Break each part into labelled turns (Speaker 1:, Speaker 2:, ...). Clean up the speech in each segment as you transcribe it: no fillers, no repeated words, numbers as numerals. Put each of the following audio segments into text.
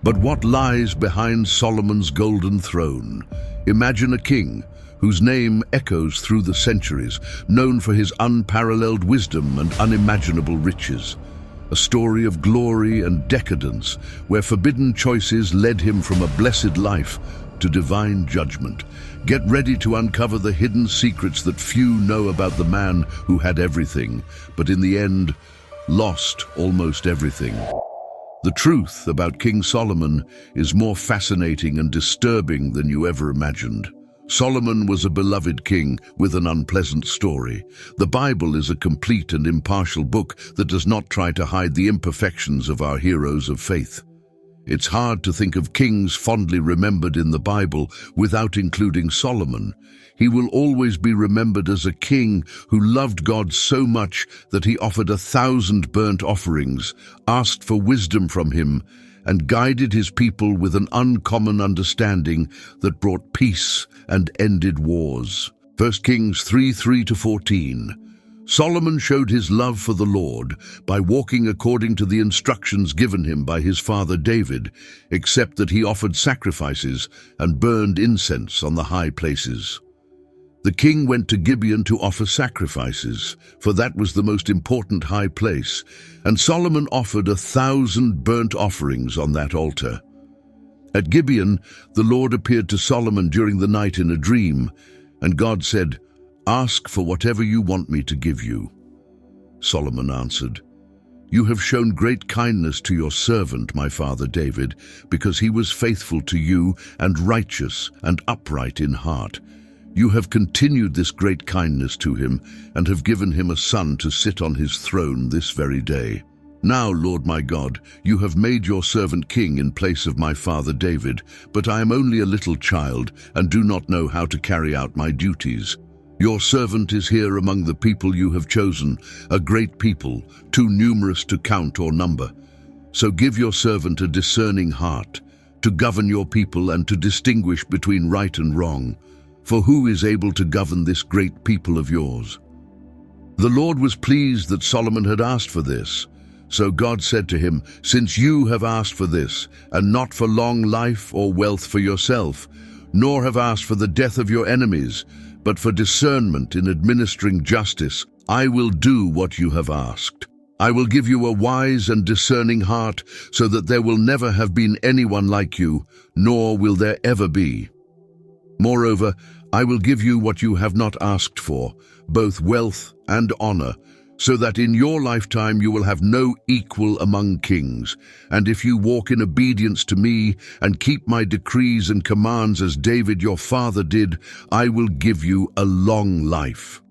Speaker 1: But what lies behind Solomon's golden throne? Imagine a king whose name echoes through the centuries, known for his unparalleled wisdom and unimaginable riches. A story of glory and decadence, where forbidden choices led him from a blessed life to divine judgment. Get ready to uncover the hidden secrets that few know about the man who had everything, but in the end, lost almost everything. The truth about King Solomon is more fascinating and disturbing than you ever imagined. Solomon was a beloved king with an unpleasant story. The Bible is a complete and impartial book that does not try to hide the imperfections of our heroes of faith. It's hard to think of kings fondly remembered in the Bible without including Solomon. He will always be remembered as a king who loved God so much that he offered 1,000 burnt offerings, asked for wisdom from him, and guided his people with an uncommon understanding that brought peace and ended wars. 1 Kings 3:3-14. Solomon showed his love for the Lord by walking according to the instructions given him by his father David, except that he offered sacrifices and burned incense on the high places. The king went to Gibeon to offer sacrifices, for that was the most important high place, and Solomon offered 1,000 burnt offerings on that altar. At Gibeon, the Lord appeared to Solomon during the night in a dream, and God said, "Ask for whatever you want me to give you." Solomon answered, "You have shown great kindness to your servant, my father David, because he was faithful to you and righteous and upright in heart. You have continued this great kindness to him and have given him a son to sit on his throne this very day. Now, Lord my God, you have made your servant king in place of my father David, but I am only a little child and do not know how to carry out my duties. Your servant is here among the people you have chosen, a great people, too numerous to count or number. So give your servant a discerning heart, to govern your people and to distinguish between right and wrong. For who is able to govern this great people of yours?" The Lord was pleased that Solomon had asked for this. So God said to him, "Since you have asked for this, and not for long life or wealth for yourself, nor have asked for the death of your enemies, but for discernment in administering justice, I will do what you have asked. I will give you a wise and discerning heart, so that there will never have been anyone like you, nor will there ever be. Moreover, I will give you what you have not asked for, both wealth and honor, so that in your lifetime you will have no equal among kings. And if you walk in obedience to me and keep my decrees and commands as David your father did, I will give you a long life."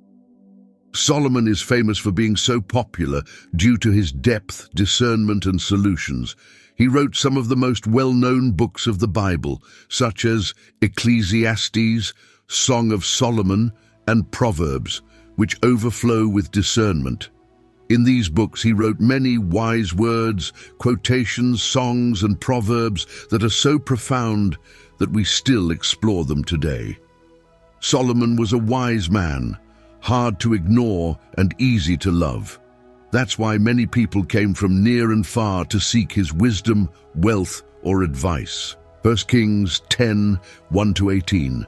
Speaker 1: Solomon is famous for being so popular due to his depth, discernment, and solutions. He wrote some of the most well-known books of the Bible, such as Ecclesiastes, Song of Solomon, and Proverbs, which overflow with discernment. In these books he wrote many wise words, quotations, songs, and proverbs that are so profound that we still explore them today. Solomon was a wise man, hard to ignore and easy to love. That's why many people came from near and far to seek his wisdom, wealth, or advice. 1 Kings 10:1-18.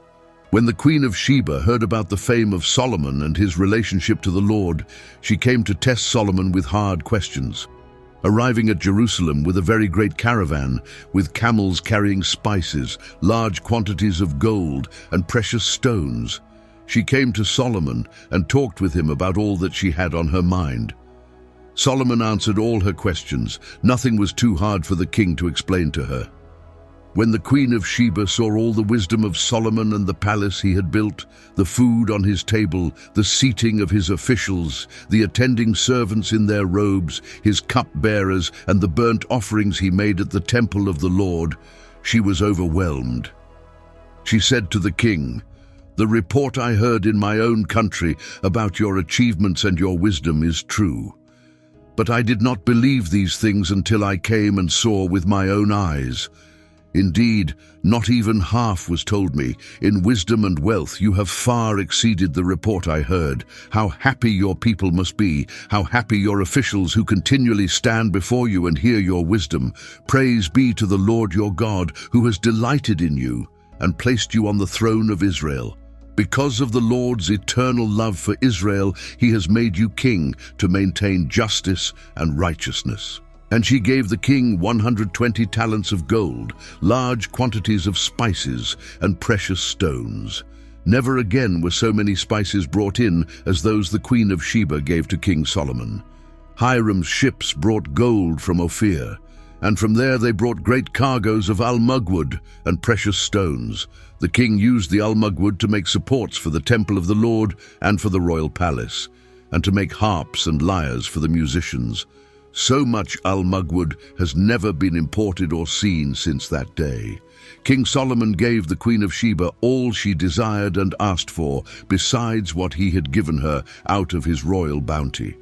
Speaker 1: When the Queen of Sheba heard about the fame of Solomon and his relationship to the Lord, she came to test Solomon with hard questions. Arriving at Jerusalem with a very great caravan, with camels carrying spices, large quantities of gold, and precious stones, she came to Solomon and talked with him about all that she had on her mind. Solomon answered all her questions. Nothing was too hard for the king to explain to her. When the Queen of Sheba saw all the wisdom of Solomon and the palace he had built, the food on his table, the seating of his officials, the attending servants in their robes, his cupbearers, and the burnt offerings he made at the temple of the Lord, she was overwhelmed. She said to the king, "The report I heard in my own country about your achievements and your wisdom is true. But I did not believe these things until I came and saw with my own eyes. Indeed, not even half was told me. In wisdom and wealth you have far exceeded the report I heard. How happy your people must be, how happy your officials who continually stand before you and hear your wisdom. Praise be to the Lord your God, who has delighted in you and placed you on the throne of Israel. Because of the Lord's eternal love for Israel, he has made you king to maintain justice and righteousness. And she gave the king 120 talents of gold, large quantities of spices and precious stones. Never again were so many spices brought in as those the Queen of Sheba gave to King Solomon. Hiram's ships brought gold from Ophir, and from there they brought great cargoes of almugwood and precious stones. The king used the almugwood to make supports for the temple of the Lord and for the royal palace, and to make harps and lyres for the musicians. So much almugwood has never been imported or seen since that day. King Solomon gave the Queen of Sheba all she desired and asked for, besides what he had given her out of his royal bounty.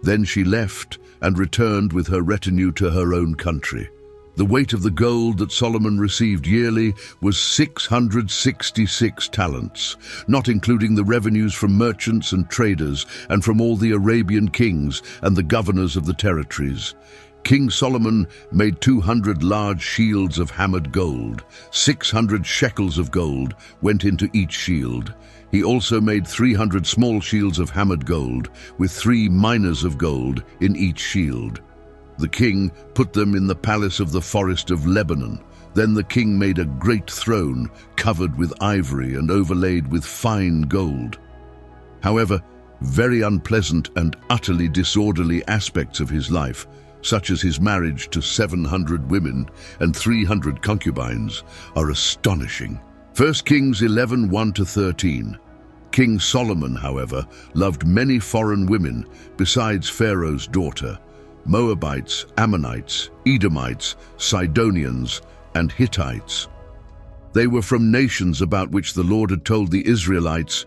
Speaker 1: Then she left and returned with her retinue to her own country. The weight of the gold that Solomon received yearly was 666 talents, not including the revenues from merchants and traders and from all the Arabian kings and the governors of the territories. King Solomon made 200 large shields of hammered gold. 600 shekels of gold went into each shield. He also made 300 small shields of hammered gold, with 3 minas of gold in each shield. The king put them in the palace of the forest of Lebanon. Then the king made a great throne covered with ivory and overlaid with fine gold. However, very unpleasant and utterly disorderly aspects of his life, such as his marriage to 700 women and 300 concubines, are astonishing. 1 Kings 11, 1-13. King Solomon, however, loved many foreign women besides Pharaoh's daughter: Moabites, Ammonites, Edomites, Sidonians, and Hittites. They were from nations about which the Lord had told the Israelites,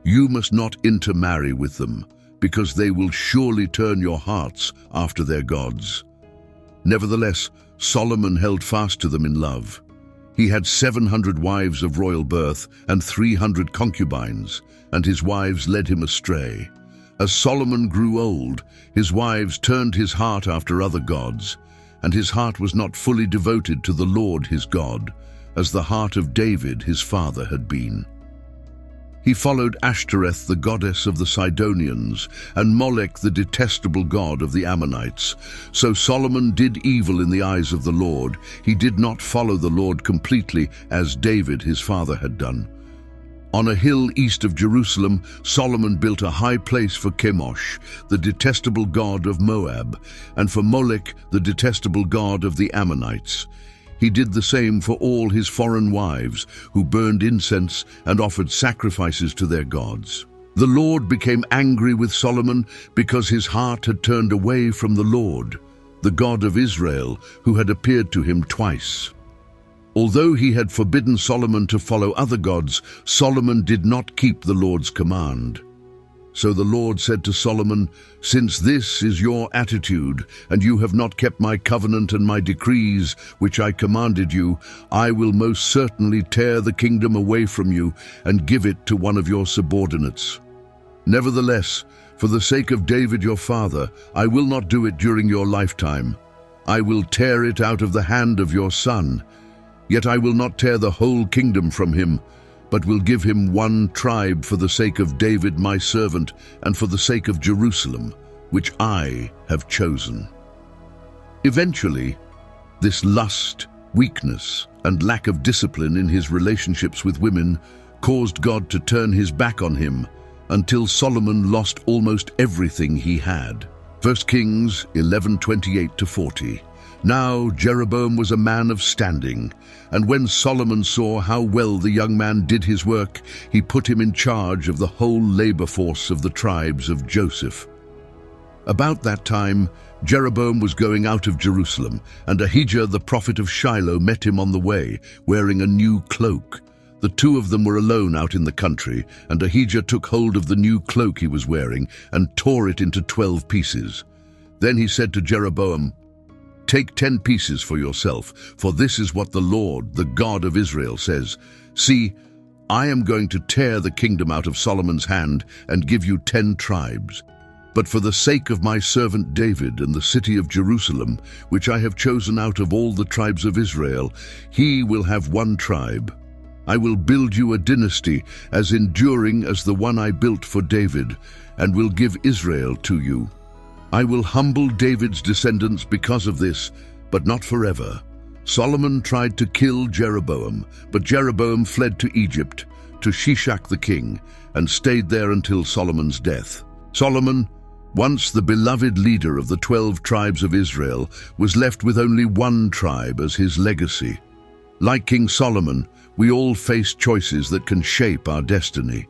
Speaker 1: "You must not intermarry with them, because they will surely turn your hearts after their gods." Nevertheless, Solomon held fast to them in love. He had 700 wives of royal birth and 300 concubines, and his wives led him astray. As Solomon grew old, his wives turned his heart after other gods, and his heart was not fully devoted to the Lord his God, as the heart of David his father had been. He followed Ashtoreth, the goddess of the Sidonians, and Molech, the detestable god of the Ammonites. So Solomon did evil in the eyes of the Lord. He did not follow the Lord completely, as David his father had done. On a hill east of Jerusalem, Solomon built a high place for Chemosh, the detestable god of Moab, and for Molech, the detestable god of the Ammonites. He did the same for all his foreign wives, who burned incense and offered sacrifices to their gods. The Lord became angry with Solomon because his heart had turned away from the Lord, the God of Israel, who had appeared to him twice. Although he had forbidden Solomon to follow other gods, Solomon did not keep the Lord's command. So the Lord said to Solomon, "Since this is your attitude, and you have not kept my covenant and my decrees, which I commanded you, I will most certainly tear the kingdom away from you and give it to one of your subordinates. Nevertheless, for the sake of David your father, I will not do it during your lifetime. I will tear it out of the hand of your son. Yet I will not tear the whole kingdom from him, but will give him one tribe for the sake of David my servant and for the sake of Jerusalem, which I have chosen." Eventually, this lust, weakness, and lack of discipline in his relationships with women caused God to turn his back on him until Solomon lost almost everything he had. 1 Kings 11:28-40. Now Jeroboam was a man of standing, and when Solomon saw how well the young man did his work, he put him in charge of the whole labor force of the tribes of Joseph. About that time, Jeroboam was going out of Jerusalem, and Ahijah the prophet of Shiloh met him on the way, wearing a new cloak. The two of them were alone out in the country, and Ahijah took hold of the new cloak he was wearing and tore it into 12 pieces. Then he said to Jeroboam, Take 10 pieces for yourself, for this is what the Lord, the God of Israel, says. See, I am going to tear the kingdom out of Solomon's hand and give you 10 tribes. But for the sake of my servant David and the city of Jerusalem, which I have chosen out of all the tribes of Israel, he will have 1 tribe. I will build you a dynasty as enduring as the one I built for David, and will give Israel to you. I will humble David's descendants because of this, but not forever. Solomon tried to kill Jeroboam, but Jeroboam fled to Egypt, to Shishak the king, and stayed there until Solomon's death. Solomon, once the beloved leader of the 12 tribes of Israel, was left with only 1 tribe as his legacy. Like King Solomon, we all face choices that can shape our destiny.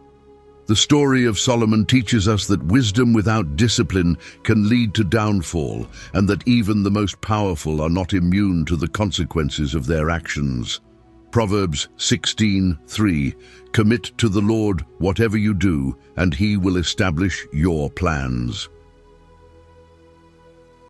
Speaker 1: The story of Solomon teaches us that wisdom without discipline can lead to downfall, and that even the most powerful are not immune to the consequences of their actions. Proverbs 16:3, Commit to the Lord whatever you do, and he will establish your plans.